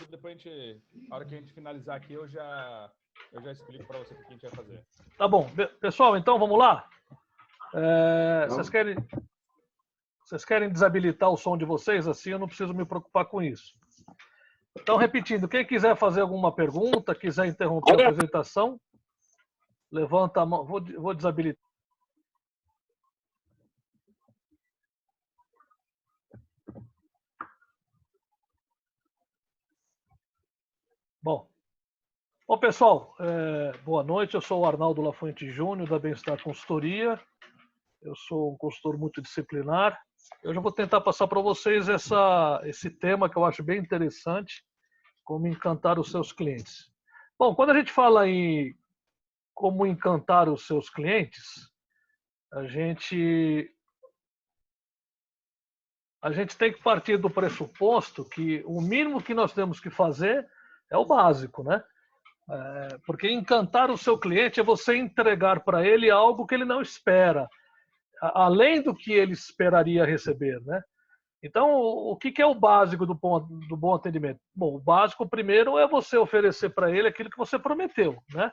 Depois a gente, a hora que a gente finalizar aqui, eu já explico para você o que a gente vai fazer. Tá bom. Pessoal, então vamos lá? Vocês querem desabilitar o som de vocês? Assim eu não preciso me preocupar com isso. Então, repetindo, quem quiser fazer alguma pergunta, quiser interromper a apresentação, levanta a mão. Vou desabilitar. Bom, pessoal, boa noite. Eu sou o Arnaldo Lafuente Júnior, da Bem-Estar Consultoria. Eu sou um consultor multidisciplinar. Eu já vou tentar passar para vocês esse tema que eu acho bem interessante, como encantar os seus clientes. Bom, quando a gente fala em como encantar os seus clientes, a gente tem que partir do pressuposto que o mínimo que nós temos que fazer é o básico, né? Porque encantar o seu cliente é você entregar para ele algo que ele não espera, além do que ele esperaria receber, né? Então, o que é o básico do bom atendimento? Bom, o básico primeiro é você oferecer para ele aquilo que você prometeu, né?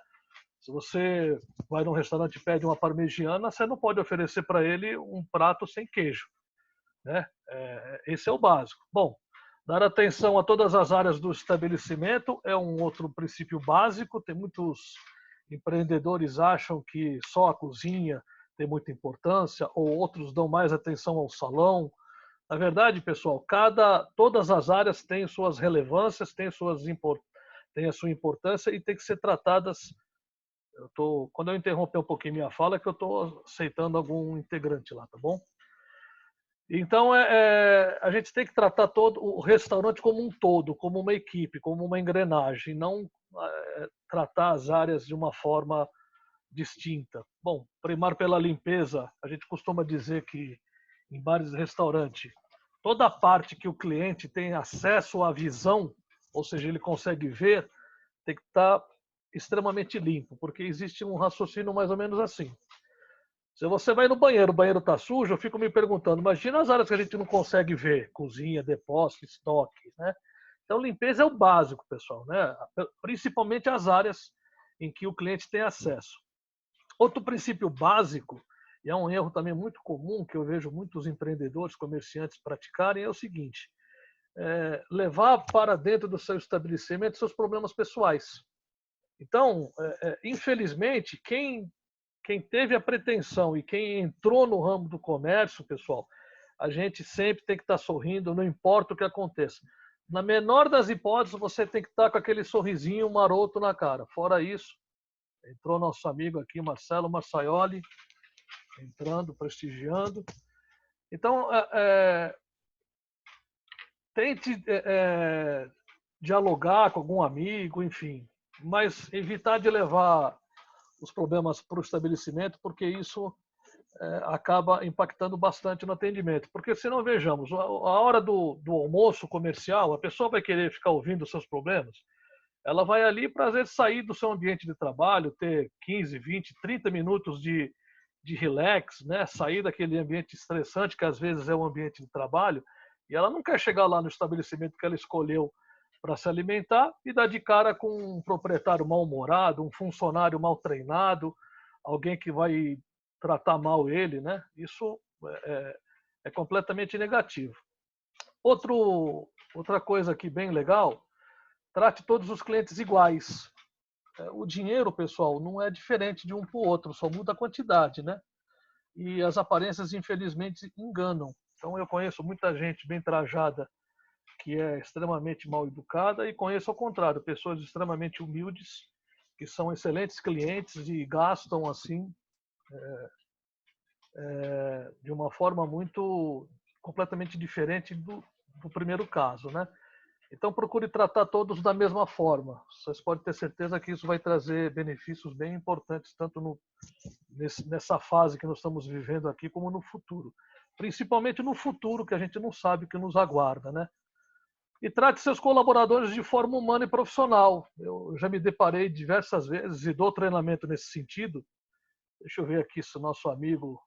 Se você vai num restaurante e pede uma parmegiana, você não pode oferecer para ele um prato sem queijo, né? Esse é o básico. Bom, dar atenção a todas as áreas do estabelecimento é um outro princípio básico. Tem muitos empreendedores acham que só a cozinha tem muita importância, ou outros dão mais atenção ao salão. Na verdade, pessoal, todas as áreas têm suas relevâncias, têm a sua importância e têm que ser tratadas. Quando eu interromper um pouquinho minha fala, é que eu estou aceitando algum integrante lá, tá bom? Então, a gente tem que tratar todo o restaurante como um todo, como uma equipe, como uma engrenagem, não tratar as áreas de uma forma distinta. Bom, primar pela limpeza, a gente costuma dizer que em bares e restaurantes, toda a parte que o cliente tem acesso à visão, ou seja, ele consegue ver, tem que estar extremamente limpo, porque existe um raciocínio mais ou menos assim. Se você vai no banheiro, o banheiro está sujo, eu fico me perguntando, imagina as áreas que a gente não consegue ver, cozinha, depósito, estoque, né? Então, limpeza é o básico, pessoal, né? Principalmente as áreas em que o cliente tem acesso. Outro princípio básico, e é um erro também muito comum, que eu vejo muitos empreendedores, comerciantes praticarem, é o seguinte: levar para dentro do seu estabelecimento seus problemas pessoais. Então, infelizmente, quem teve a pretensão e quem entrou no ramo do comércio, pessoal, a gente sempre tem que estar sorrindo, não importa o que aconteça. Na menor das hipóteses, você tem que estar com aquele sorrisinho maroto na cara. Fora isso, entrou nosso amigo aqui, Marcelo Massaioli, entrando, prestigiando. Então, tente dialogar com algum amigo, enfim, mas evitar de levar os problemas para o estabelecimento, porque isso acaba impactando bastante no atendimento. Porque se não, vejamos, a hora do almoço comercial, a pessoa vai querer ficar ouvindo os seus problemas, ela vai ali para, às vezes, sair do seu ambiente de trabalho, ter 15, 20, 30 minutos de relax, né? Sair daquele ambiente estressante que às vezes é o ambiente de trabalho, e ela não quer chegar lá no estabelecimento que ela escolheu para se alimentar e dar de cara com um proprietário mal-humorado, um funcionário mal treinado, alguém que vai tratar mal ele, né? Isso é completamente negativo. Outra coisa aqui bem legal, trate todos os clientes iguais. O dinheiro, pessoal, não é diferente de um para o outro, só muda a quantidade, né? E as aparências, infelizmente, enganam. Então, eu conheço muita gente bem trajada que é extremamente mal educada e conheço ao contrário, pessoas extremamente humildes que são excelentes clientes e gastam assim de uma forma muito completamente diferente do primeiro caso, né? Então procure tratar todos da mesma forma. Vocês podem ter certeza que isso vai trazer benefícios bem importantes tanto nessa fase que nós estamos vivendo aqui como no futuro, principalmente no futuro que a gente não sabe o que nos aguarda, né? E trate seus colaboradores de forma humana e profissional. Eu já me deparei diversas vezes e dou treinamento nesse sentido. Deixa eu ver aqui se o nosso amigo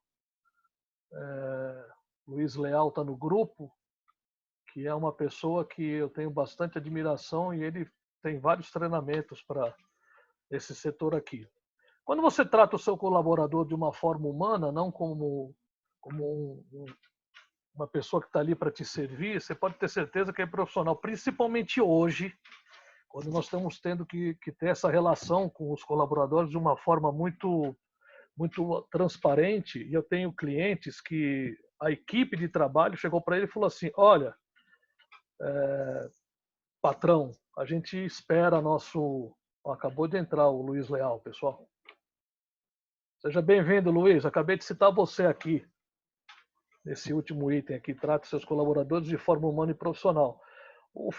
Luiz Leal está no grupo, que é uma pessoa que eu tenho bastante admiração e ele tem vários treinamentos para esse setor aqui. Quando você trata o seu colaborador de uma forma humana, não como uma pessoa que está ali para te servir, você pode ter certeza que é profissional, principalmente hoje, quando nós estamos tendo que ter essa relação com os colaboradores de uma forma muito transparente. E eu tenho clientes que a equipe de trabalho chegou para ele e falou assim: olha, patrão, a gente espera nosso... Acabou de entrar o Luiz Leal, pessoal. Seja bem-vindo, Luiz. Acabei de citar você aqui, nesse último item aqui, trata seus colaboradores de forma humana e profissional. O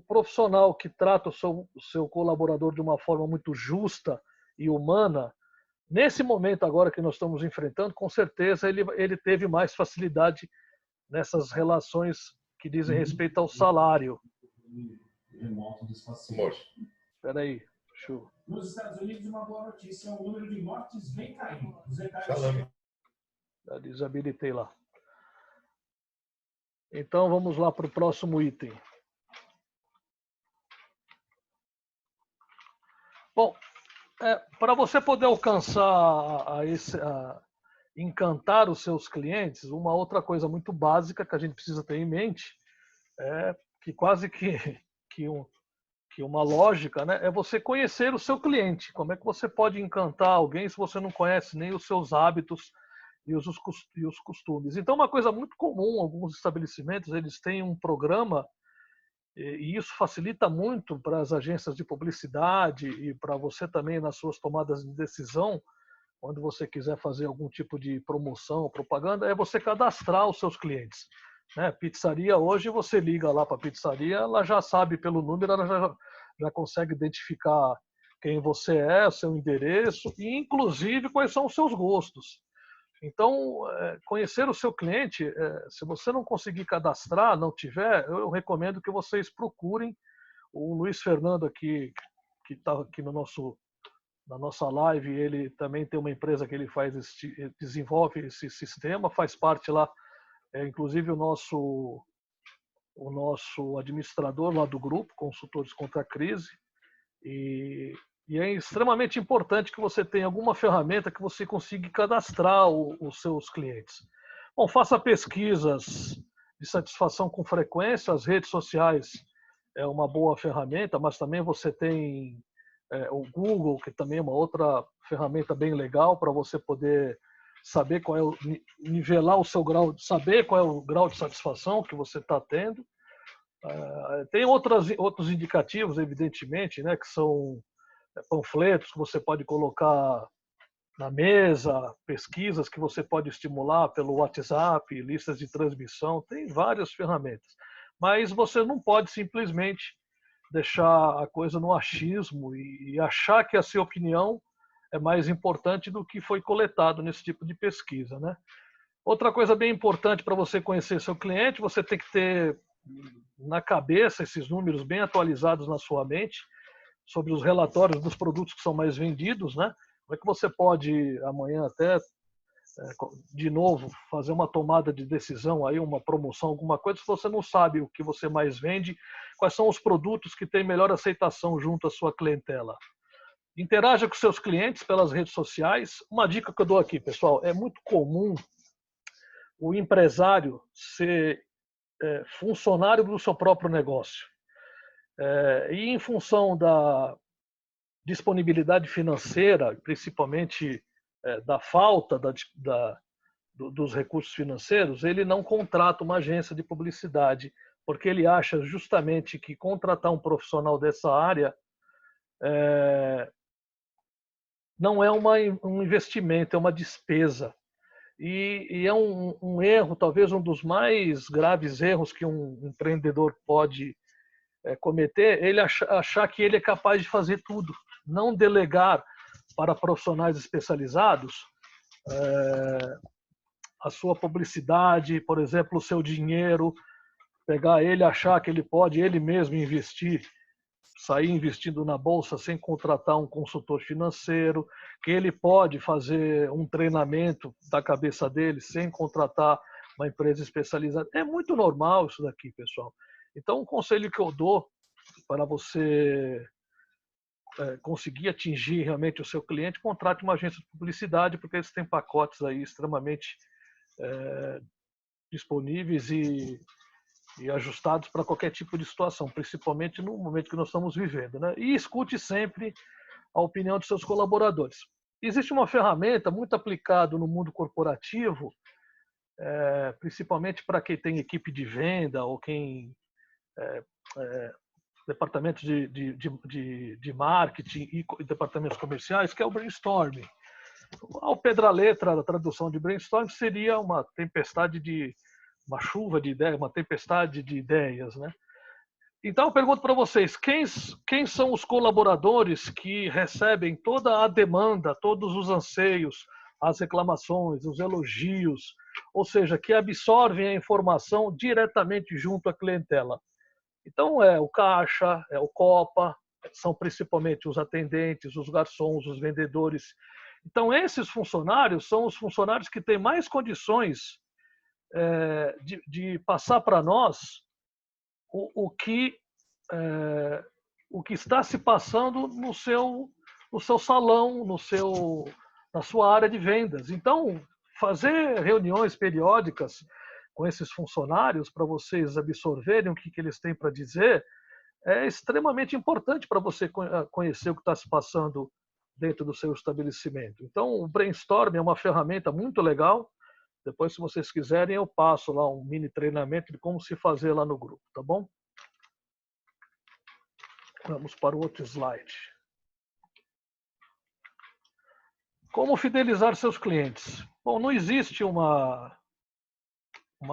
profissional que trata o seu colaborador de uma forma muito justa e humana, nesse momento agora que nós estamos enfrentando, com certeza ele teve mais facilidade nessas relações que dizem respeito ao salário. Espera aí, show. Nos Estados Unidos, uma boa notícia: o número de mortes vem caindo. Os detalhes... Já desabilitei lá. Então vamos lá para o próximo item. Bom, para você poder alcançar encantar os seus clientes, uma outra coisa muito básica que a gente precisa ter em mente é que quase que uma lógica, né, é você conhecer o seu cliente. Como é que você pode encantar alguém se você não conhece nem os seus hábitos e os costumes? Então, uma coisa muito comum, alguns estabelecimentos, eles têm um programa, e isso facilita muito para as agências de publicidade e para você também nas suas tomadas de decisão, quando você quiser fazer algum tipo de promoção, propaganda, é você cadastrar os seus clientes. Né? Pizzaria, hoje você liga lá para a pizzaria, ela já sabe pelo número, ela já consegue identificar quem você é, o seu endereço e, inclusive, quais são os seus gostos. Então, conhecer o seu cliente, se você não conseguir cadastrar, não tiver, eu recomendo que vocês procurem o Luiz Fernando aqui, que está aqui na nossa live. Ele também tem uma empresa que ele desenvolve esse sistema, faz parte lá, inclusive o nosso administrador lá do grupo, Consultores contra a Crise. E é extremamente importante que você tenha alguma ferramenta que você consiga cadastrar os seus clientes. Bom, faça pesquisas de satisfação com frequência. As redes sociais é uma boa ferramenta, mas também você tem o Google, que também é uma outra ferramenta bem legal para você poder saber qual é nivelar o seu grau, saber qual é o grau de satisfação que você está tendo. Tem outros indicativos, evidentemente, né, que são panfletos que você pode colocar na mesa, pesquisas que você pode estimular pelo WhatsApp, listas de transmissão, tem várias ferramentas. Mas você não pode simplesmente deixar a coisa no achismo e achar que a sua opinião é mais importante do que foi coletado nesse tipo de pesquisa, né? Outra coisa bem importante para você conhecer seu cliente, você tem que ter na cabeça esses números bem atualizados na sua mente, sobre os relatórios dos produtos que são mais vendidos, né? Como é que você pode amanhã até, de novo, fazer uma tomada de decisão, aí uma promoção, alguma coisa, se você não sabe o que você mais vende, quais são os produtos que têm melhor aceitação junto à sua clientela. Interaja com seus clientes pelas redes sociais. Uma dica que eu dou aqui, pessoal, é muito comum o empresário ser funcionário do seu próprio negócio. E em função da disponibilidade financeira, principalmente da falta dos recursos financeiros, ele não contrata uma agência de publicidade, porque ele acha justamente que contratar um profissional dessa área não é um investimento, é uma despesa. E é um erro, talvez um dos mais graves erros que um empreendedor pode cometer, ele achar que ele é capaz de fazer tudo, não delegar para profissionais especializados a sua publicidade, por exemplo, o seu dinheiro, pegar ele, achar que ele pode ele mesmo investir, sair investindo na bolsa sem contratar um consultor financeiro, que ele pode fazer um treinamento da cabeça dele sem contratar uma empresa especializada. É muito normal isso daqui, pessoal. Então, o conselho que eu dou para você conseguir atingir realmente o seu cliente, contrate uma agência de publicidade, porque eles têm pacotes aí extremamente disponíveis e ajustados para qualquer tipo de situação, principalmente no momento que nós estamos vivendo, né? E escute sempre a opinião dos seus colaboradores. Existe uma ferramenta muito aplicada no mundo corporativo, principalmente para quem tem equipe de venda ou quem departamentos de marketing e departamentos comerciais, que é o brainstorming. Ao pé da letra, a tradução de brainstorming seria uma chuva de ideias, uma tempestade de ideias, né? Então, eu pergunto para vocês, quem são os colaboradores que recebem toda a demanda, todos os anseios, as reclamações, os elogios, ou seja, que absorvem a informação diretamente junto à clientela? Então, é o caixa, é o copa, são principalmente os atendentes, os garçons, os vendedores. Então, esses funcionários são os funcionários que têm mais condições de passar para nós o que está se passando no seu salão, na sua área de vendas. Então, fazer reuniões periódicas com esses funcionários para vocês absorverem o que eles têm para dizer é extremamente importante para você conhecer o que está se passando dentro do seu estabelecimento. Então, o brainstorming é uma ferramenta muito legal. Depois, se vocês quiserem, eu passo lá um mini treinamento de como se fazer lá no grupo, tá bom? Vamos para o outro slide. Como fidelizar seus clientes? Bom, não existe uma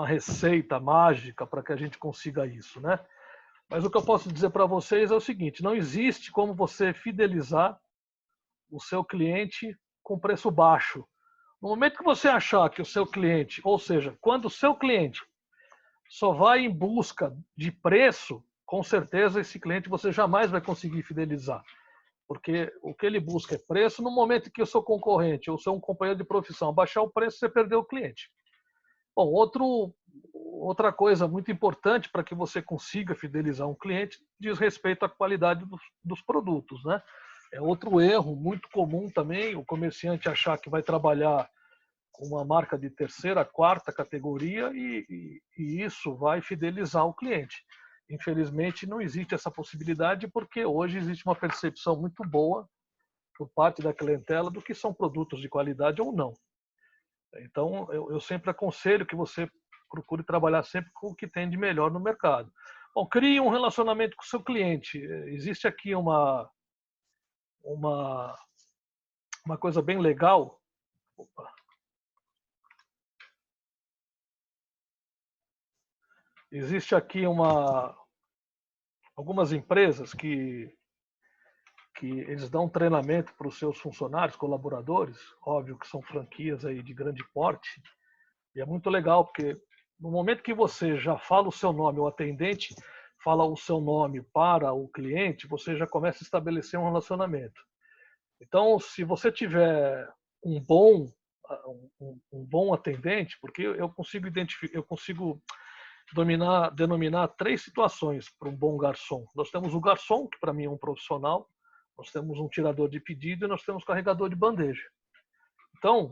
receita mágica para que a gente consiga isso, né? Mas o que eu posso dizer para vocês é o seguinte: não existe como você fidelizar o seu cliente com preço baixo. No momento que você achar que o seu cliente, ou seja, quando o seu cliente só vai em busca de preço, com certeza esse cliente você jamais vai conseguir fidelizar. Porque o que ele busca é preço. No momento que o seu concorrente ou seu companheiro de profissão abaixar o preço, você perdeu o cliente. Bom, outra coisa muito importante para que você consiga fidelizar um cliente diz respeito à qualidade dos produtos, né? É outro erro muito comum também, o comerciante achar que vai trabalhar com uma marca de terceira, quarta categoria e isso vai fidelizar o cliente. Infelizmente, não existe essa possibilidade porque hoje existe uma percepção muito boa por parte da clientela do que são produtos de qualidade ou não. Então, eu sempre aconselho que você procure trabalhar sempre com o que tem de melhor no mercado. Bom, crie um relacionamento com o seu cliente. Existe aqui uma coisa bem legal. Opa. Existe aqui algumas empresas que eles dão treinamento para os seus funcionários, colaboradores, óbvio que são franquias aí de grande porte, e é muito legal, porque no momento que você já fala o seu nome, o atendente fala o seu nome para o cliente, você já começa a estabelecer um relacionamento. Então, se você tiver um bom atendente, porque eu consigo denominar 3 situações para um bom garçom. Nós temos o garçom, que para mim é um profissional, nós temos um tirador de pedido e nós temos carregador de bandeja. Então,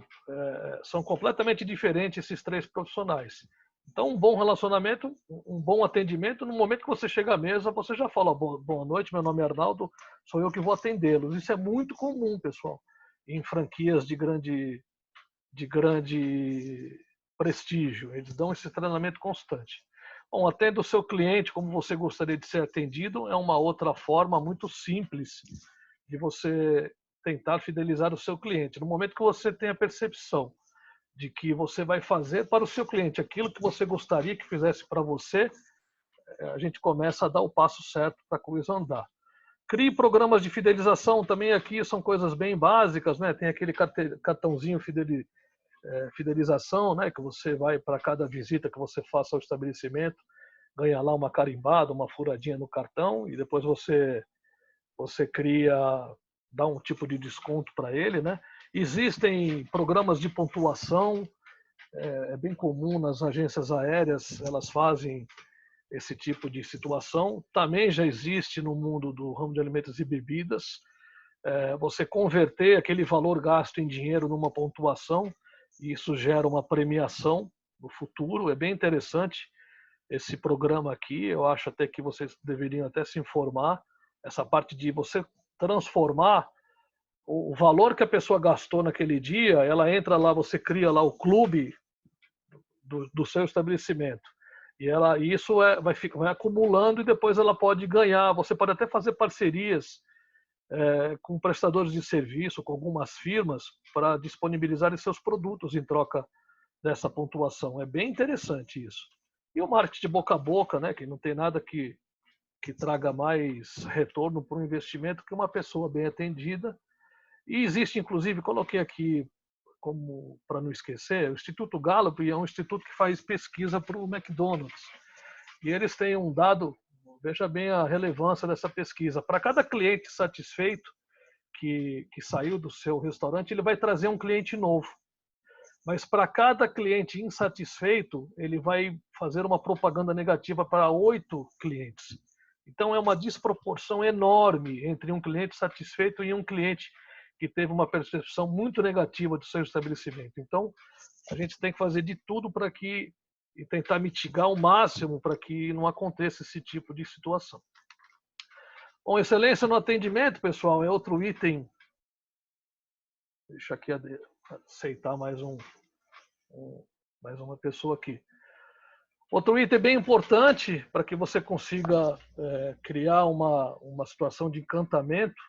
são completamente diferentes esses 3 profissionais. Então, um bom relacionamento, um bom atendimento, no momento que você chega à mesa, você já fala: boa noite, meu nome é Arnaldo, sou eu que vou atendê-los. Isso é muito comum, pessoal, em franquias de grande prestígio. Eles dão esse treinamento constante. Bom, atenda o seu cliente como você gostaria de ser atendido é uma outra forma muito simples de você tentar fidelizar o seu cliente. No momento que você tem a percepção de que você vai fazer para o seu cliente aquilo que você gostaria que fizesse para você, a gente começa a dar o passo certo para a coisa andar. Crie programas de fidelização, também aqui são coisas bem básicas, né? Tem aquele cartãozinho fidelização, né? Que você vai para cada visita que você faça ao estabelecimento, ganha lá uma carimbada, uma furadinha no cartão e depois você dá um tipo de desconto para ele, né? Existem programas de pontuação é bem comum nas agências aéreas, elas fazem esse tipo de situação. Também já existe no mundo do ramo de alimentos e bebidas, você converter aquele valor gasto em dinheiro numa pontuação, e isso gera uma premiação no futuro. É bem interessante esse programa aqui, eu acho até que vocês deveriam até se informar, essa parte de você transformar o valor que a pessoa gastou naquele dia, ela entra lá, você cria lá o clube do seu estabelecimento. E isso vai acumulando e depois ela pode ganhar. Você pode até fazer parcerias com prestadores de serviço, com algumas firmas, para disponibilizarem seus produtos em troca dessa pontuação. É bem interessante isso. E o marketing de boca a boca, né, que não tem nada que traga mais retorno para o investimento que uma pessoa bem atendida. E existe, inclusive, coloquei aqui, como para não esquecer, o Instituto Gallup é um instituto que faz pesquisa para o McDonald's. E eles têm um dado, veja bem a relevância dessa pesquisa. Para cada cliente satisfeito que saiu do seu restaurante, ele vai trazer um cliente novo. Mas para cada cliente insatisfeito, ele vai fazer uma propaganda negativa para 8 clientes. Então é uma desproporção enorme entre um cliente satisfeito e um cliente que teve uma percepção muito negativa do seu estabelecimento. Então, a gente tem que fazer de tudo para que e tentar mitigar ao máximo para que não aconteça esse tipo de situação. Bom, excelência no atendimento, pessoal, é outro item. Deixa aqui aceitar mais uma pessoa aqui. Outro item bem importante para que você consiga criar uma situação de encantamento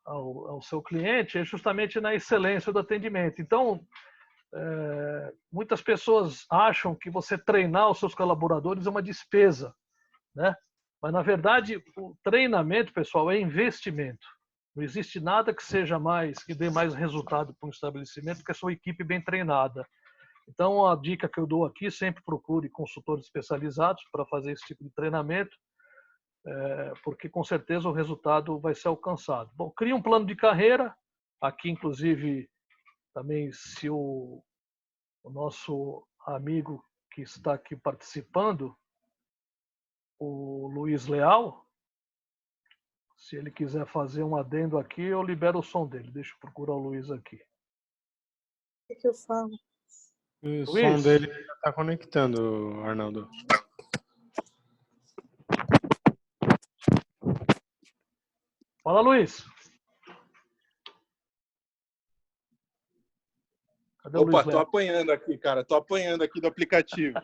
ao seu cliente é justamente na excelência do atendimento. Então, muitas pessoas acham que você treinar os seus colaboradores é uma despesa, né? Mas, na verdade, o treinamento, pessoal, é investimento. Não existe nada que dê mais resultado para um estabelecimento que a sua equipe bem treinada. Então, a dica que eu dou aqui, sempre procure consultores especializados para fazer esse tipo de treinamento, porque com certeza o resultado vai ser alcançado. Bom, cria um plano de carreira. Aqui, inclusive, também se o nosso amigo que está aqui participando, o Luiz Leal, se ele quiser fazer um adendo aqui, eu libero o som dele. Deixa eu procurar o Luiz aqui. O que eu falo? O Luiz? som dele já está conectando, Arnaldo. Fala, Luiz. Cadê o Opa, Luiz tô Leal? apanhando aqui, cara. Tô apanhando aqui do aplicativo.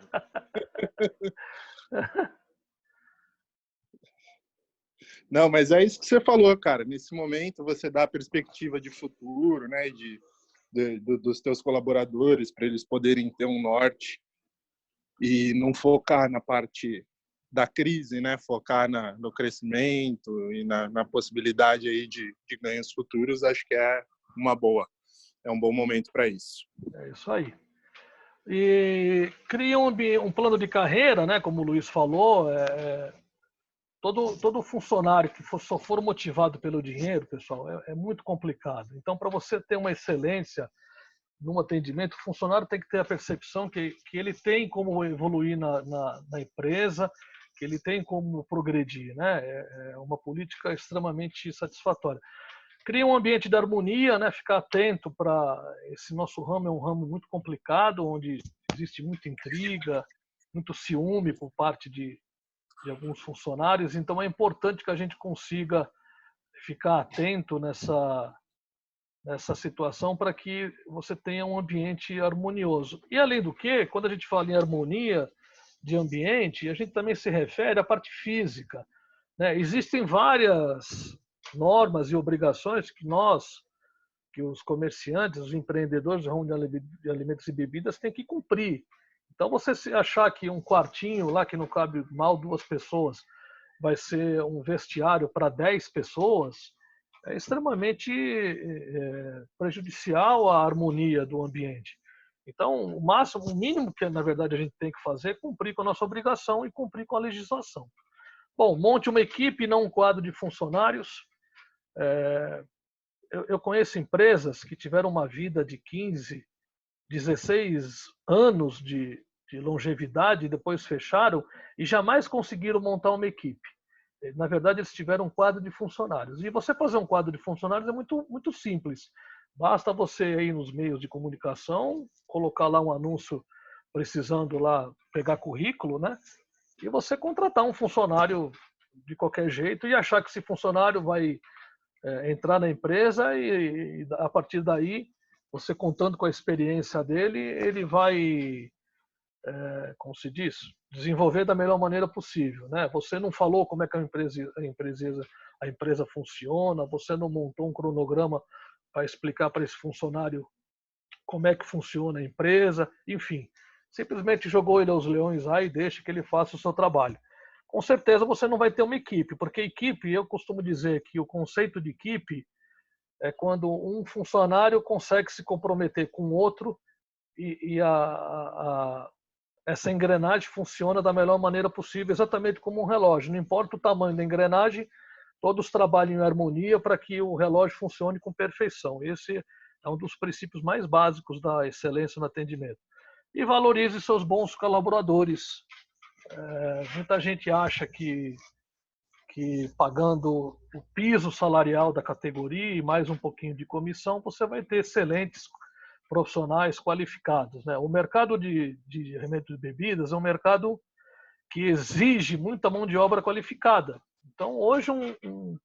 Não, mas é isso que você falou, cara. Nesse momento, você dá a perspectiva de futuro, né, dos teus colaboradores, para eles poderem ter um norte e não focar na parte da crise, né, focar no crescimento e na possibilidade aí de ganhos futuros. Acho que é uma boa. É um bom momento para isso. É isso aí. E cria um plano de carreira, né? Como o Luiz falou, todo funcionário que só for motivado pelo dinheiro, pessoal, é muito complicado. Então, para você ter uma excelência no atendimento, o funcionário tem que ter a percepção que ele tem como evoluir na empresa, que ele tem como progredir, né? É uma política extremamente satisfatória. Cria um ambiente de harmonia, né? Ficar atento para esse nosso ramo, é um ramo muito complicado, onde existe muita intriga, muito ciúme por parte de alguns funcionários. Então é importante que a gente consiga ficar atento nessa situação para que você tenha um ambiente harmonioso. E além do que, quando a gente fala em harmonia de ambiente, a gente também se refere à parte física, né? Existem várias normas e obrigações que os comerciantes, os empreendedores do ramo de alimentos e bebidas têm que cumprir. Então, você se achar que um quartinho lá que não cabe mal 2 pessoas vai ser um vestiário para 10 pessoas, é extremamente prejudicial à harmonia do ambiente. Então, o mínimo que, na verdade, a gente tem que fazer é cumprir com a nossa obrigação e cumprir com a legislação. Bom, monte uma equipe, não um quadro de funcionários. Eu conheço empresas que tiveram uma vida de 15, 16 anos de longevidade, depois fecharam e jamais conseguiram montar uma equipe. Na verdade, eles tiveram um quadro de funcionários. E você fazer um quadro de funcionários é muito simples. Basta você ir nos meios de comunicação, colocar lá um anúncio precisando lá pegar currículo, né? E você contratar um funcionário de qualquer jeito e achar que esse funcionário vai entrar na empresa e a partir daí, você contando com a experiência dele, ele vai, como se diz, desenvolver da melhor maneira possível, né? Você não falou como é que a empresa funciona, você não montou um cronograma para explicar para esse funcionário como é que funciona a empresa, enfim, simplesmente jogou ele aos leões lá e deixa que ele faça o seu trabalho. Com certeza você não vai ter uma equipe, porque equipe, eu costumo dizer que o conceito de equipe é quando um funcionário consegue se comprometer com o outro e essa engrenagem funciona da melhor maneira possível, exatamente como um relógio. Não importa o tamanho da engrenagem, todos trabalham em harmonia para que o relógio funcione com perfeição. Esse é um dos princípios mais básicos da excelência no atendimento. E valorize seus bons colaboradores. Muita gente acha que pagando o piso salarial da categoria e mais um pouquinho de comissão, você vai ter excelentes profissionais qualificados, né? O mercado de remédios e bebidas é um mercado que exige muita mão de obra qualificada. Então, hoje, um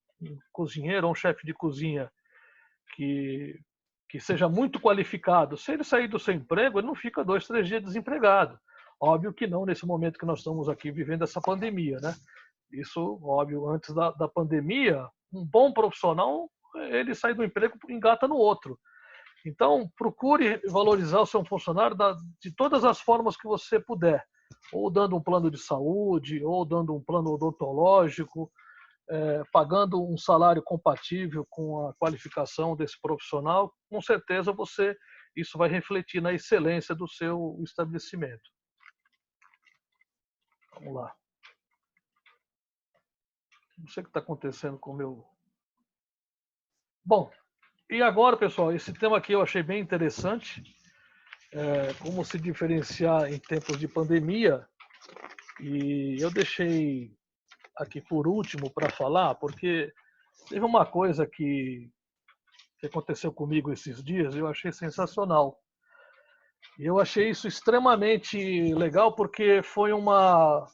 cozinheiro ou um chefe de cozinha que seja muito qualificado, se ele sair do seu emprego, ele não fica 2, 3 dias desempregado. Óbvio que não nesse momento que nós estamos aqui vivendo essa pandemia, né? Isso, óbvio, antes da pandemia, um bom profissional, ele sai do emprego e engata no outro. Então, procure valorizar o seu funcionário de todas as formas que você puder, ou dando um plano de saúde, ou dando um plano odontológico, pagando um salário compatível com a qualificação desse profissional. Com certeza isso vai refletir na excelência do seu estabelecimento. Vamos lá. Não sei o que está acontecendo com o meu... Bom, e agora, pessoal, esse tema aqui eu achei bem interessante. Como se diferenciar em tempos de pandemia. E eu deixei aqui por último para falar, porque teve uma coisa que aconteceu comigo esses dias e eu achei sensacional. E eu achei isso extremamente legal porque foi uma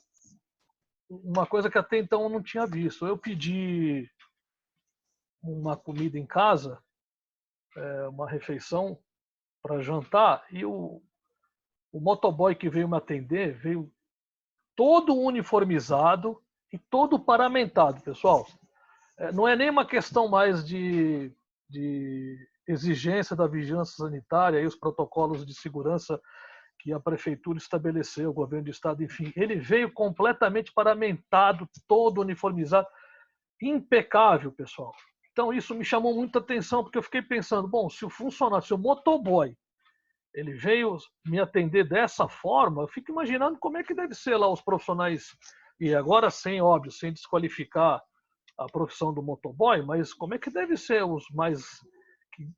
coisa que até então eu não tinha visto. Eu pedi uma comida em casa, uma refeição para jantar, e o motoboy que veio me atender veio todo uniformizado e todo paramentado, pessoal. Não é nem uma questão mais de exigência da vigilância sanitária e os protocolos de segurança que a prefeitura estabeleceu, o governo do estado, enfim. Ele veio completamente paramentado, todo uniformizado, impecável, pessoal. Então isso me chamou muita atenção, porque eu fiquei pensando, bom, se o motoboy, ele veio me atender dessa forma, eu fico imaginando como é que deve ser lá os profissionais, e agora óbvio, sem desqualificar a profissão do motoboy, mas como é que deve ser os mais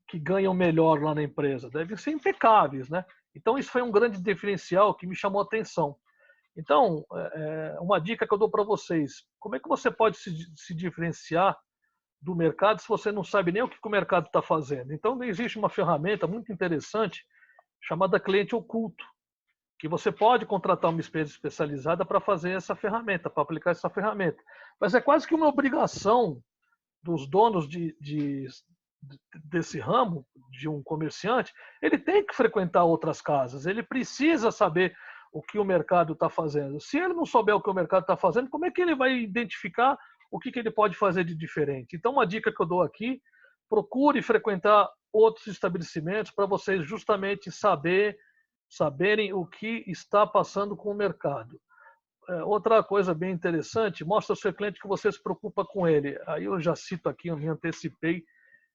que ganham melhor lá na empresa? Devem ser impecáveis, né? Então isso foi um grande diferencial que me chamou a atenção. Então, uma dica que eu dou para vocês, como é que você pode se diferenciar do mercado se você não sabe nem o que o mercado está fazendo? Então, existe uma ferramenta muito interessante chamada cliente oculto, que você pode contratar uma empresa especializada para fazer essa ferramenta, para aplicar essa ferramenta. Mas é quase que uma obrigação dos donos desse ramo, de um comerciante, ele tem que frequentar outras casas, ele precisa saber o que o mercado está fazendo. Se ele não souber o que o mercado está fazendo, como é que ele vai identificar o que ele pode fazer de diferente? Então, uma dica que eu dou aqui, procure frequentar outros estabelecimentos para vocês justamente saberem o que está passando com o mercado. Outra coisa bem interessante, mostra ao seu cliente que você se preocupa com ele. Aí eu já cito aqui, eu me antecipei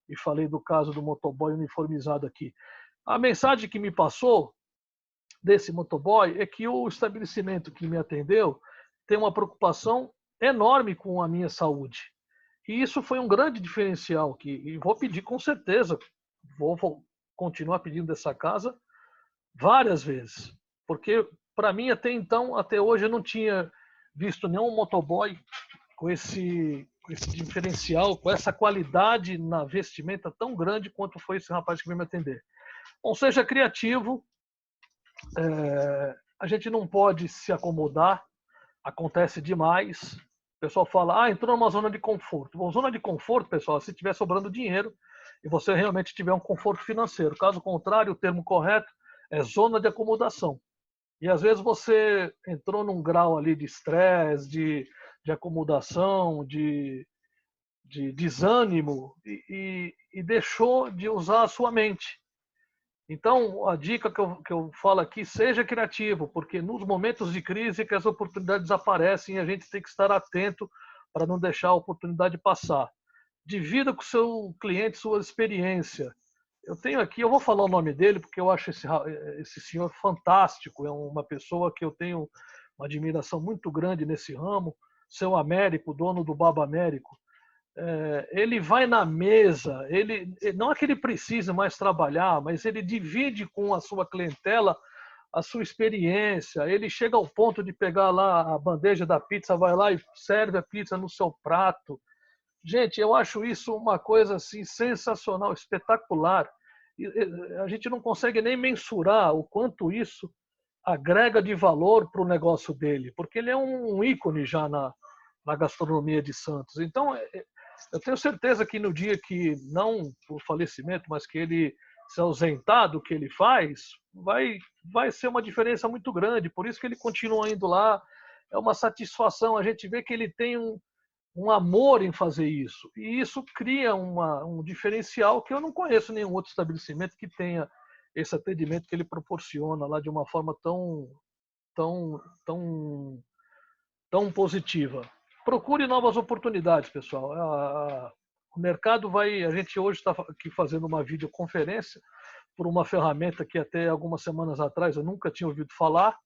e falei do caso do motoboy uniformizado aqui. A mensagem que me passou desse motoboy é que o estabelecimento que me atendeu tem uma preocupação enorme com a minha saúde. E isso foi um grande diferencial, e vou pedir com certeza, vou continuar pedindo dessa casa, várias vezes, porque para mim até então, até hoje, eu não tinha visto nenhum motoboy com esse diferencial, com essa qualidade na vestimenta tão grande quanto foi esse rapaz que veio me atender. Ou seja, criativo, a gente não pode se acomodar, acontece demais. O pessoal fala, entrou numa zona de conforto. Bom, zona de conforto, pessoal, se estiver sobrando dinheiro e você realmente tiver um conforto financeiro. Caso contrário, o termo correto é zona de acomodação. E às vezes você entrou num grau ali de estresse, de acomodação, de desânimo e deixou de usar a sua mente. Então, a dica que eu falo aqui, seja criativo, porque nos momentos de crise é que as oportunidades aparecem e a gente tem que estar atento para não deixar a oportunidade passar. Divida com o seu cliente sua experiência. Eu tenho aqui, eu vou falar o nome dele, porque eu acho esse senhor fantástico, é uma pessoa que eu tenho uma admiração muito grande nesse ramo, seu Américo, dono do Baba Américo. Ele vai na mesa, não é que ele precise mais trabalhar, mas ele divide com a sua clientela a sua experiência. Ele chega ao ponto de pegar lá a bandeja da pizza, vai lá e serve a pizza no seu prato. Gente, eu acho isso uma coisa assim sensacional, espetacular. A gente não consegue nem mensurar o quanto isso agrega de valor para o negócio dele, porque ele é um ícone já na gastronomia de Santos. Então, eu tenho certeza que no dia que, não por falecimento, mas que ele se ausentar do que ele faz, vai ser uma diferença muito grande. Por isso que ele continua indo lá. É uma satisfação. A gente vê que ele tem um amor em fazer isso. E isso cria um diferencial que eu não conheço nenhum outro estabelecimento que tenha esse atendimento que ele proporciona lá de uma forma tão positiva. Procure novas oportunidades, pessoal. O mercado a gente hoje está aqui fazendo uma videoconferência por uma ferramenta que até algumas semanas atrás eu nunca tinha ouvido falar.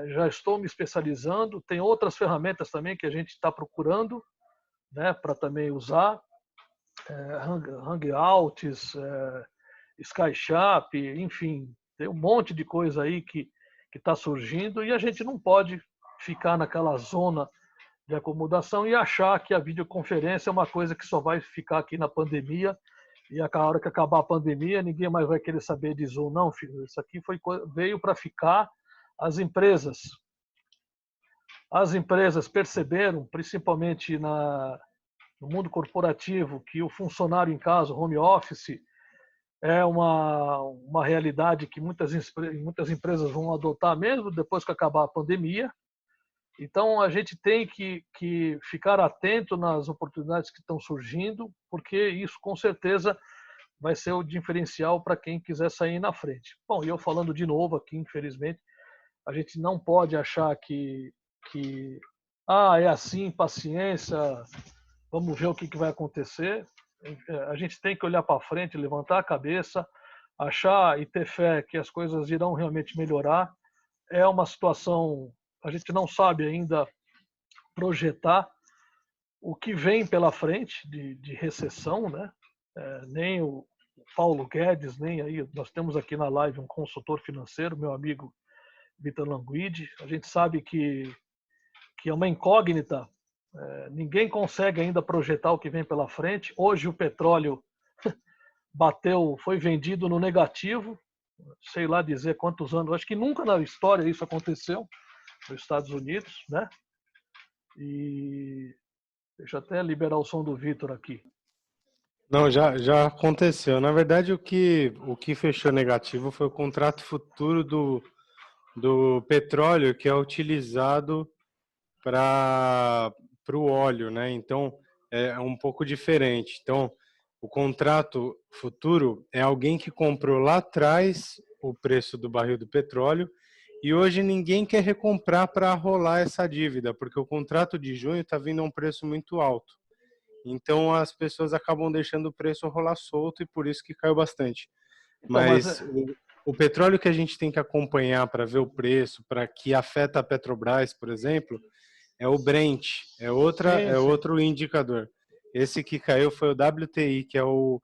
Já estou me especializando. Tem outras ferramentas também que a gente está procurando, né, para também usar. Hangouts, SkyShop, enfim, tem um monte de coisa aí que está surgindo e a gente não pode ficar naquela zona de acomodação e achar que a videoconferência é uma coisa que só vai ficar aqui na pandemia e a hora que acabar a pandemia ninguém mais vai querer saber de Zoom. Não, filho, isso aqui veio para ficar. As empresas perceberam, principalmente no mundo corporativo, que o funcionário em casa, home office, é uma realidade que muitas empresas vão adotar mesmo depois que acabar a pandemia. Então, a gente tem que ficar atento nas oportunidades que estão surgindo, porque isso, com certeza, vai ser o diferencial para quem quiser sair na frente. Bom, e eu falando de novo aqui, infelizmente, a gente não pode achar que é assim, paciência, vamos ver o que vai acontecer. A gente tem que olhar para frente, levantar a cabeça, achar e ter fé que as coisas irão realmente melhorar. É uma situação... A gente não sabe ainda projetar o que vem pela frente de recessão, né? Nem o Paulo Guedes, nem aí. Nós temos aqui na live um consultor financeiro, meu amigo Vitor Languide. A gente sabe que é uma incógnita. Ninguém consegue ainda projetar o que vem pela frente. Hoje o petróleo foi vendido no negativo. Sei lá dizer quantos anos. Acho que nunca na história isso aconteceu nos Estados Unidos, né? E deixa eu até liberar o som do Vitor aqui. Não, já aconteceu. Na verdade, o que fechou negativo foi o contrato futuro do petróleo, que é utilizado para o óleo, né? Então, é um pouco diferente. Então, o contrato futuro é alguém que comprou lá atrás o preço do barril do petróleo e hoje ninguém quer recomprar para rolar essa dívida, porque o contrato de junho está vindo a um preço muito alto. Então, as pessoas acabam deixando o preço rolar solto e por isso que caiu bastante. Mas o petróleo que a gente tem que acompanhar para ver o preço, para que afeta a Petrobras, por exemplo, é o Brent, é outro indicador. Esse que caiu foi o WTI, que é o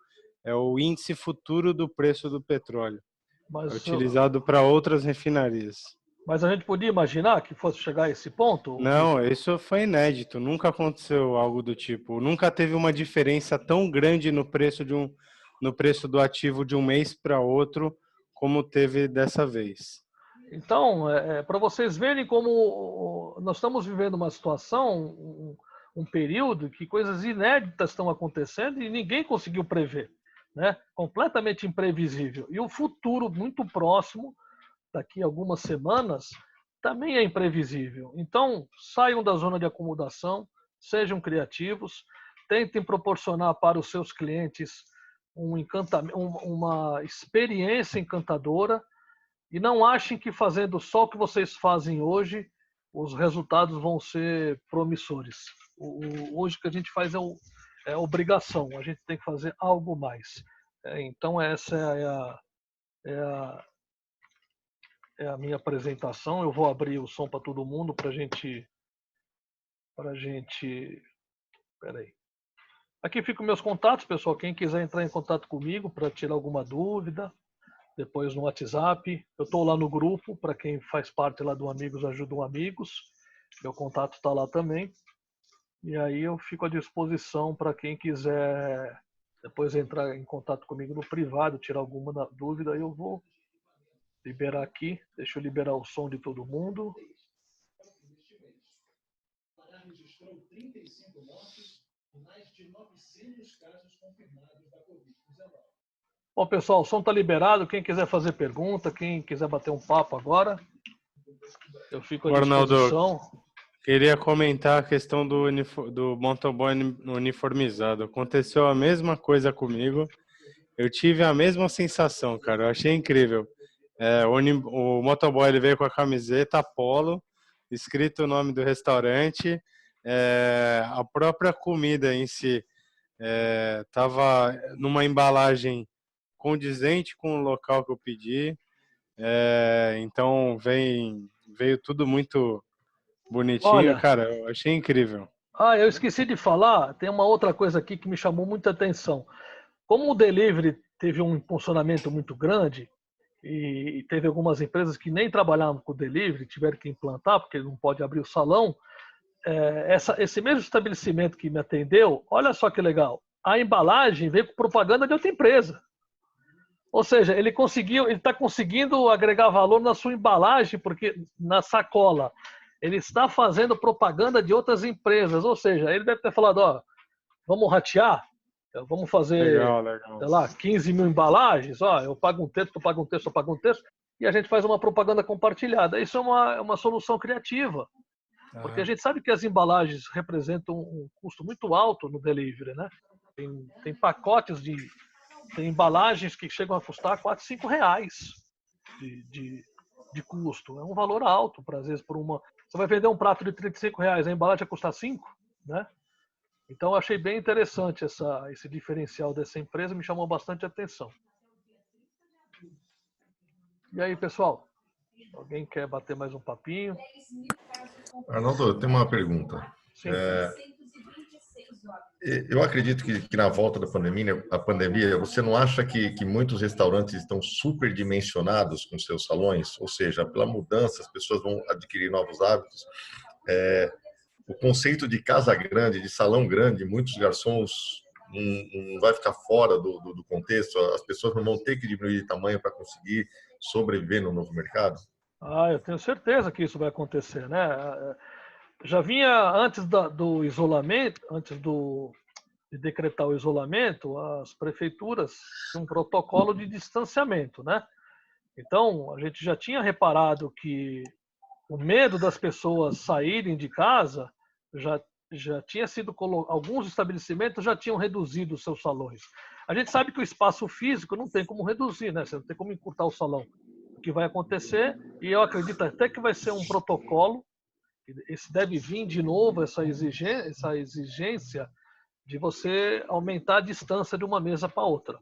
índice futuro do preço do petróleo. Mas, utilizado para outras refinarias. mas a gente podia imaginar que fosse chegar a esse ponto? Não, isso foi inédito. Nunca aconteceu algo do tipo. Nunca teve uma diferença tão grande no preço no preço do ativo de um mês para outro, como teve dessa vez. Então, para vocês verem como nós estamos vivendo uma situação, um período que coisas inéditas estão acontecendo e ninguém conseguiu prever, né? Completamente imprevisível. E o futuro muito próximo, daqui a algumas semanas, também é imprevisível. Então, saiam da zona de acomodação, sejam criativos, tentem proporcionar para os seus clientes uma experiência encantadora e não achem que fazendo só o que vocês fazem hoje, os resultados vão ser promissores. Hoje o que a gente faz é obrigação, a gente tem que fazer algo mais. Então, essa é a minha apresentação. Eu vou abrir o som para todo mundo para a gente. Peraí. Aqui ficam meus contatos, pessoal. Quem quiser entrar em contato comigo para tirar alguma dúvida, depois no WhatsApp. Eu estou lá no grupo, para quem faz parte lá do Amigos Ajudam Amigos. Meu contato está lá também. E aí eu fico à disposição para quem quiser depois entrar em contato comigo no privado, tirar alguma dúvida, eu vou liberar aqui. Deixa eu liberar o som de todo mundo. Registrou 35 mortes e mais de 900 casos confirmados da Covid-19. Bom, pessoal, o som está liberado. Quem quiser fazer pergunta, quem quiser bater um papo agora, eu fico à disposição. Arnaldo, queria comentar a questão do motoboy uniformizado. Aconteceu a mesma coisa comigo. Eu tive a mesma sensação, cara. Eu achei incrível. O motoboy ele veio com a camiseta polo, escrito o nome do restaurante, a própria comida em si estava numa embalagem condizente com o local que eu pedi. Então veio tudo muito bonitinho. Olha, cara, eu achei incrível. eu esqueci de falar, tem uma outra coisa aqui que me chamou muita atenção. Como o delivery teve um impulsionamento muito grande, e teve algumas empresas que nem trabalhavam com o delivery, tiveram que implantar, porque não pode abrir o salão, esse mesmo estabelecimento que me atendeu, olha só que legal, a embalagem veio com propaganda de outra empresa. Ou seja, ele está conseguindo agregar valor na sua embalagem, porque na sacola ele está fazendo propaganda de outras empresas. Ou seja, ele deve ter falado, vamos ratear, vamos fazer, legal. sei lá, 15 mil embalagens, eu pago um texto, eu pago um texto, eu pago um texto, e a gente faz uma propaganda compartilhada. Isso é uma solução criativa, porque a gente sabe que as embalagens representam um custo muito alto no delivery, né? Tem pacotes tem embalagens que chegam a custar R$4, R$5 de custo. É um valor alto, às vezes, você vai vender um prato de R$35, a embalagem vai custar 5, né? Então, eu achei bem interessante esse diferencial dessa empresa, me chamou bastante atenção. E aí, pessoal? Alguém quer bater mais um papinho? Arnaldo, eu tenho uma pergunta. Sim. Eu acredito que na volta da pandemia, você não acha que muitos restaurantes estão superdimensionados com seus salões? Ou seja, pela mudança, as pessoas vão adquirir novos hábitos. O conceito de casa grande, de salão grande, muitos garçons não vai ficar fora do contexto, as pessoas não vão ter que diminuir de tamanho para conseguir sobreviver no novo mercado? Eu tenho certeza que isso vai acontecer, né? Já vinha antes do isolamento, de decretar o isolamento, as prefeituras tinham um protocolo de distanciamento, né? Então, a gente já tinha reparado que o medo das pessoas saírem de casa já tinha sido alguns estabelecimentos já tinham reduzido os seus salões. A gente sabe que o espaço físico não tem como reduzir, né? Você não tem como encurtar o salão. O que vai acontecer, e eu acredito até que vai ser um protocolo, esse deve vir de novo, essa exigência de você aumentar a distância de uma mesa para outra.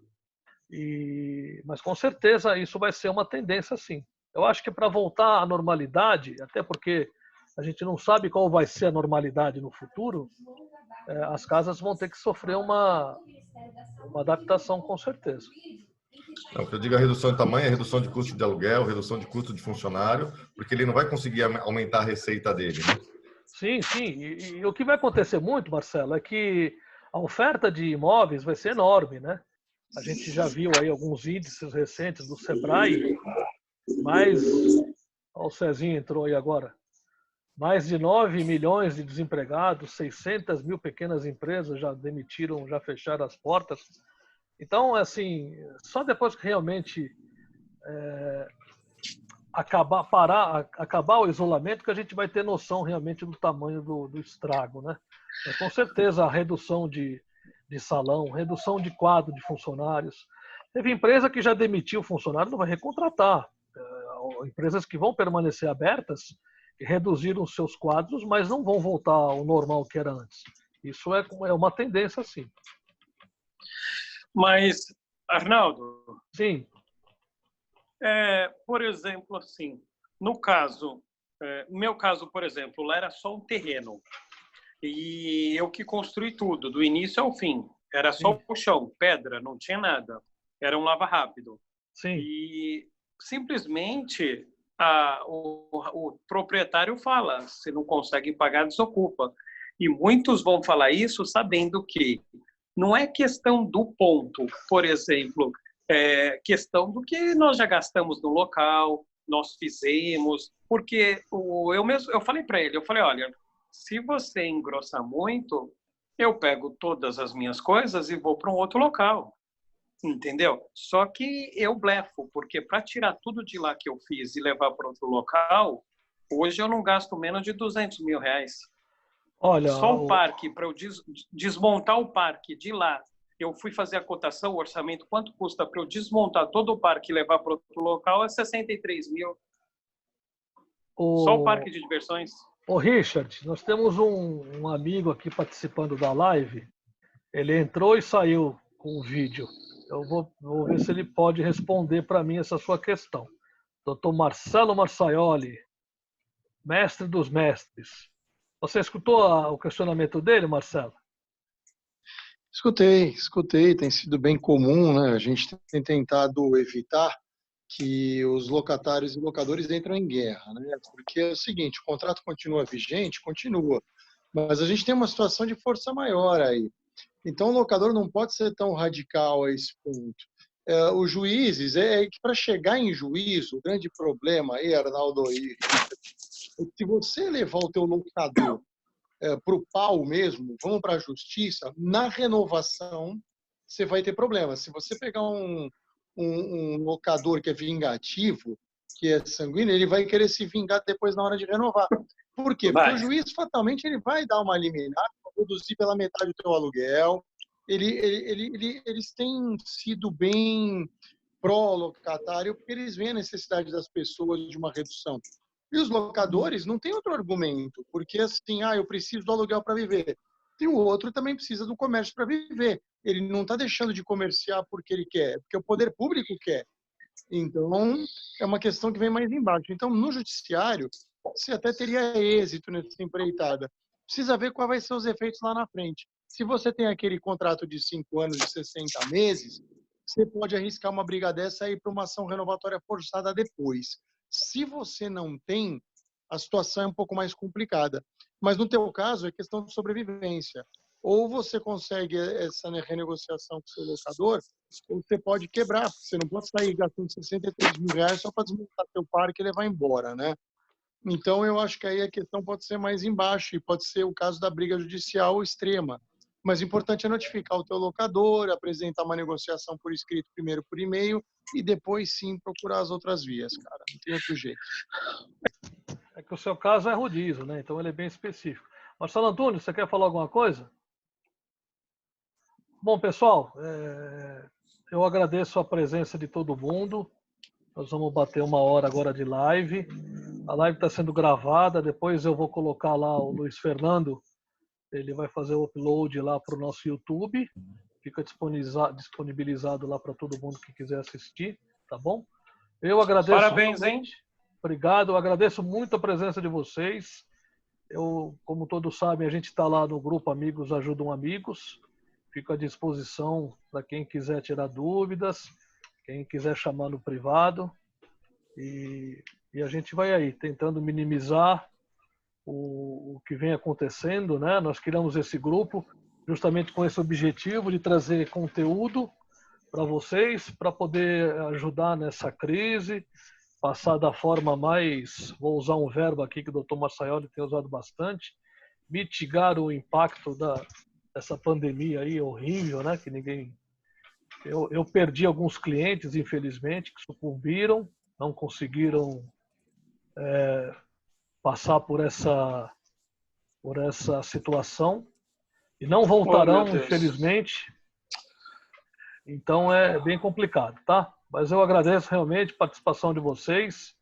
Mas com certeza isso vai ser uma tendência, sim. Eu acho que para voltar à normalidade, até porque a gente não sabe qual vai ser a normalidade no futuro, as casas vão ter que sofrer uma adaptação, com certeza. Não, eu digo a redução de tamanho, a redução de custo de aluguel, redução de custo de funcionário, porque ele não vai conseguir aumentar a receita dele, né? Sim, sim. E o que vai acontecer muito, Marcelo, é que a oferta de imóveis vai ser enorme, né? A gente já viu aí alguns índices recentes do Sebrae, mas... Olha o Cezinho entrou aí agora. Mais de 9 milhões de desempregados, 600 mil pequenas empresas já demitiram, já fecharam as portas. Então, assim, só depois que realmente acabar o isolamento que a gente vai ter noção realmente do tamanho do estrago, né? Mas, com certeza, a redução de salão, redução de quadro de funcionários. Teve empresa que já demitiu o funcionário, não vai recontratar. Empresas que vão permanecer abertas reduziram os seus quadros, mas não vão voltar ao normal que era antes. Isso é uma tendência, sim. Mas, Arnaldo, Sim. Por exemplo, assim, no meu caso, por exemplo, lá era só um terreno. E eu que construí tudo, do início ao fim. Era só o chão, pedra, não tinha nada. Era um lava rápido. Sim. E simplesmente o proprietário fala, se não consegue pagar, desocupa. E muitos vão falar isso sabendo que não é questão do ponto, por exemplo, é questão do que nós já gastamos no local, nós fizemos, porque eu falei para ele, olha, se você engrossar muito, eu pego todas as minhas coisas e vou para um outro local. Entendeu? Só que eu blefo, porque para tirar tudo de lá que eu fiz e levar para outro local, hoje eu não gasto menos de 200 mil reais. Olha, só o parque, para eu desmontar o parque de lá, eu fui fazer a cotação, o orçamento, quanto custa para eu desmontar todo o parque e levar para outro local, é 63 mil. Só o parque de diversões. Ô Richard, nós temos um amigo aqui participando da live, ele entrou e saiu com o vídeo. Eu vou ver se ele pode responder para mim essa sua questão. Dr. Marcelo Marsaioli, mestre dos mestres. Você escutou o questionamento dele, Marcelo? Escutei. Tem sido bem comum, né? A gente tem tentado evitar que os locatários e locadores entrem em guerra, né? Porque é o seguinte, o contrato continua vigente, continua, mas a gente tem uma situação de força maior aí. Então, o locador não pode ser tão radical a esse ponto. Os juízes, que para chegar em juízo, o grande problema aí, Arnaldo, é que se você levar o teu locador para o pau mesmo, vamos para a justiça, na renovação você vai ter problema. Se você pegar um locador que é vingativo, que é sanguíneo, ele vai querer se vingar depois na hora de renovar. Por quê? Porque o juiz, fatalmente, ele vai dar uma liminar, reduzir pela metade do teu aluguel. Eles têm sido bem pró-locatário, porque eles veem a necessidade das pessoas de uma redução. E os locadores não têm outro argumento, porque assim, eu preciso do aluguel para viver. E o outro também precisa do comércio para viver. Ele não está deixando de comerciar porque ele quer, porque o poder público quer. Então, é uma questão que vem mais embaixo. Então, no judiciário, você até teria êxito nessa empreitada. Precisa ver quais vão ser os efeitos lá na frente. Se você tem aquele contrato de 5 anos, de 60 meses, você pode arriscar uma briga dessa e ir para uma ação renovatória forçada depois. Se você não tem, a situação é um pouco mais complicada. Mas no teu caso, é questão de sobrevivência. Ou você consegue essa renegociação com o seu locador, ou você pode quebrar. Você não pode sair gastando 63 mil reais só para desmontar seu parque e levar embora, né? Então, eu acho que aí a questão pode ser mais embaixo e pode ser o caso da briga judicial extrema. Mas o importante é notificar o teu locador, apresentar uma negociação por escrito primeiro por e-mail e depois sim procurar as outras vias, cara. Não tem outro jeito. É que o seu caso é rodízio, né? Então ele é bem específico. Marcelo Antunes, você quer falar alguma coisa? Bom, pessoal, eu agradeço a presença de todo mundo. Nós vamos bater 1 hora agora de live. A live está sendo gravada, depois eu vou colocar lá o Luiz Fernando, ele vai fazer o upload lá para o nosso YouTube, fica disponibilizado lá para todo mundo que quiser assistir, tá bom? Eu agradeço. Parabéns, hein? Obrigado, eu agradeço muito a presença de vocês. Como todos sabem, a gente está lá no grupo Amigos Ajudam Amigos, fico à disposição para quem quiser tirar dúvidas, Quem quiser chamar no privado. E a gente vai aí, tentando minimizar o que vem acontecendo, né? Nós criamos esse grupo justamente com esse objetivo de trazer conteúdo para vocês, para poder ajudar nessa crise, passar da forma mais, vou usar um verbo aqui que o Dr. Marçaioli tem usado bastante, mitigar o impacto dessa pandemia aí horrível, né? Que ninguém... Eu perdi alguns clientes, infelizmente, que sucumbiram, não conseguiram passar por essa situação e não voltarão, infelizmente. Então é bem complicado, tá? Mas eu agradeço realmente a participação de vocês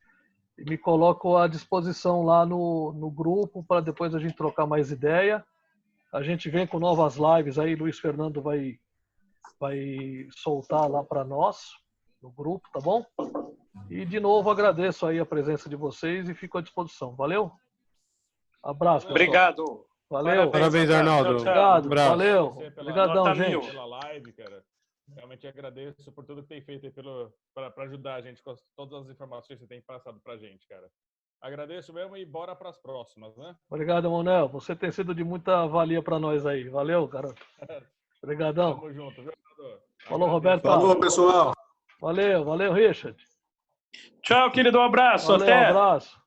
e me coloco à disposição lá no grupo para depois a gente trocar mais ideia. A gente vem com novas lives aí, Luiz Fernando vai soltar lá para nós no grupo, tá bom? E de novo agradeço aí a presença de vocês e fico à disposição. Valeu? Abraço, pessoal. Obrigado. Valeu. Parabéns, Arnaldo. Obrigado. Abraço. Valeu. Obrigadão, Obrigadão, gente. Pela live, cara. Realmente agradeço por tudo que tem feito aí para ajudar a gente com todas as informações que você tem passado pra gente, cara. Agradeço mesmo e bora para as próximas, né? Obrigado, Manuel. Você tem sido de muita valia para nós aí. Valeu, garoto. Obrigadão. Tamo junto, viu, Arnaldo? Falou, Roberto. Falou, pessoal. Valeu, Richard. Tchau, querido. Um abraço. Valeu, Até. um abraço.